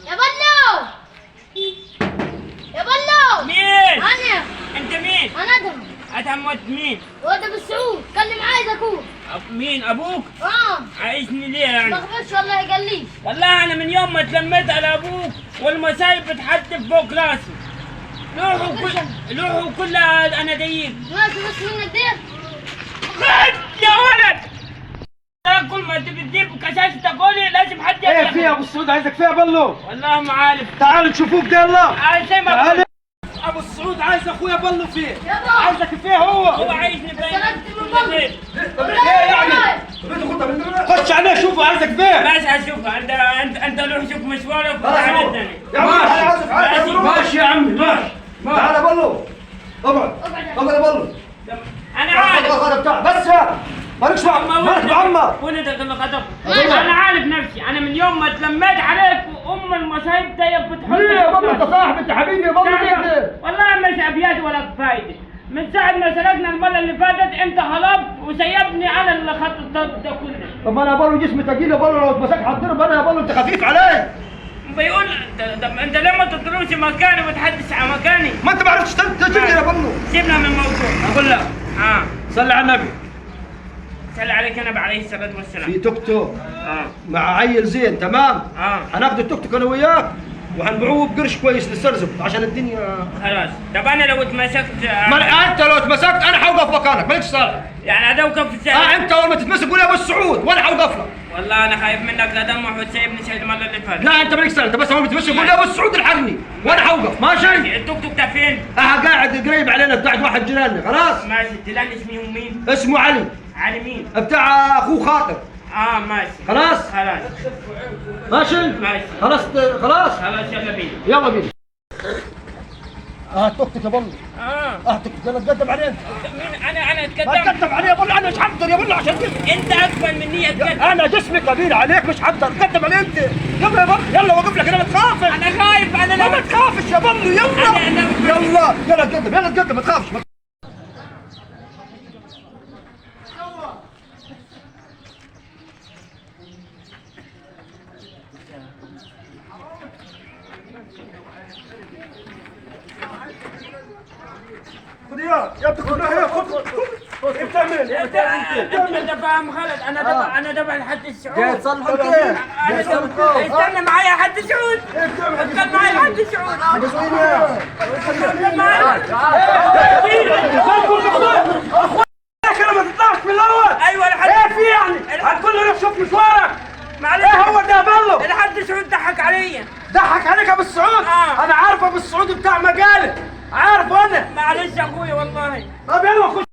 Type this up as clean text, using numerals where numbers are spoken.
يا بلو يا بلو. مين؟ انا. انت مين؟ انا ادهم. ادهم ود مين؟ واد ابو السعود، كلم عايز اكون. مين ابوك؟ عايزني ليه ما يعني؟ تخافش والله قال لي. والله انا من يوم ما تلميت على ابوك والمصايب بتحدف فوق راسي. لوحوا كلها انا دقيق. ماشي بس منك دير. خد يا ولد. كل ما تبي تجيب كشاش تقولي لازم حد ايه في يا ابو السعود عايزك فيها بلو؟ والله ما عارف. تعال نشوفوك ده يلا. عايز زي ما تعال. ابو السعود عايز اخويا بلو فيه. يابا. عايزك فيه هو. هو عايزني فين؟ سرقت من بلو. طب ايه يعني؟ خش عليه شوفه عايزك فيه. ماشي هشوفها. انت روح شوف مشوارك وتعال الثاني. يا ماشي ماشي يا عمي ماشي. تعال يا بلو. اقعد اقعد يا بلو. انا عارف. بس يا مالكش مالك عمر. وين اللي خطب؟ انا عارف نفسي. انا من يوم ما تلميت عليك وام المصايب دايب بتحط. ليه يا بلو انت صاحب انت حبيبي يا بلو ليه؟ والله مش ابيات ولا فايده. من ساعة ما سرقنا المرة اللي فاتت انت هربت وسيبني انا اللي خدت الطب ده كله. طب انا يا بلو جسمي ثقيل يا بلو لو اتمسكت هتضرب انا يا بلو انت خفيف علي. بيقول انت لما تطلبش مكاني وتحدث عن مكاني. ما انت ما عرفتش تجري يا بلو. سيبنا من الموضوع. اقول لك صلي على النبي. صلى عليك النبي عليه الصلاة والسلام. في توك توك مع عيل زين تمام. هناخد التوك توك انا وياك وهنبيعوه بقرش كويس للسرزب عشان الدنيا. خلاص. طب انا لو اتمسكت انت لو اتمسكت انا هوقف مكانك مالكش صالح. يعني ادوقف في الساعة. انت اول ما تتمسك قول يا ابو السعود وانا هوقف لك. والله انا خايف منك لا دمح وتسيبني زي المرة اللي فاتت. لا انت مالكش صالح. انت بس اول ما تتمسك قول يا ابو السعود الحقني وانا هوقف ماشي. التوك توك ده فين؟ قاعد قريب علينا بتاع واحد جيراننا خلاص. ماشي. الجيران اسمهم مين؟ اسمه علي. علي مين؟ بتاع اخوه خاطر. ماشي. خلاص ماشي ماشي. خلاص يلا بينا. يلا بينا. توك توك يا بلو. توك توك يلا تقدم عليه. مين انا اتقدم؟ تقدم عليه يا بلو انا مش هقدر يا بلو عشان كده. انت اكبر مني اتقدم. انا جسمي كبير عليك مش هقدر تقدم عليه انت. يلا يا بلو يلا وقف لك انا ما تخافش. انا خايف. انا ما تخافش يا بلو يلا. يلا تقدم ما تخافش. خذ يا خذ هي خذ انت مين؟ انت فاهم غلط. انا دبع لحد السعود. جاي تصلحوا كيف؟ استنى معايا حد السعود. استنى معايا حد السعود. استنى معايا. انا ما تطلعش من الاول. ايوه الحد. ايه في يعني؟ هتقول له روح شوف مشوارك. معلش. ايه هو ده بلو؟ الحد السعود ضحك عليا. ضحك عليك يا ابو السعود؟ انا عارف ابو السعود بتاع مقالب عارفه انا. معلش يا اخويا والله. طب يلا خش.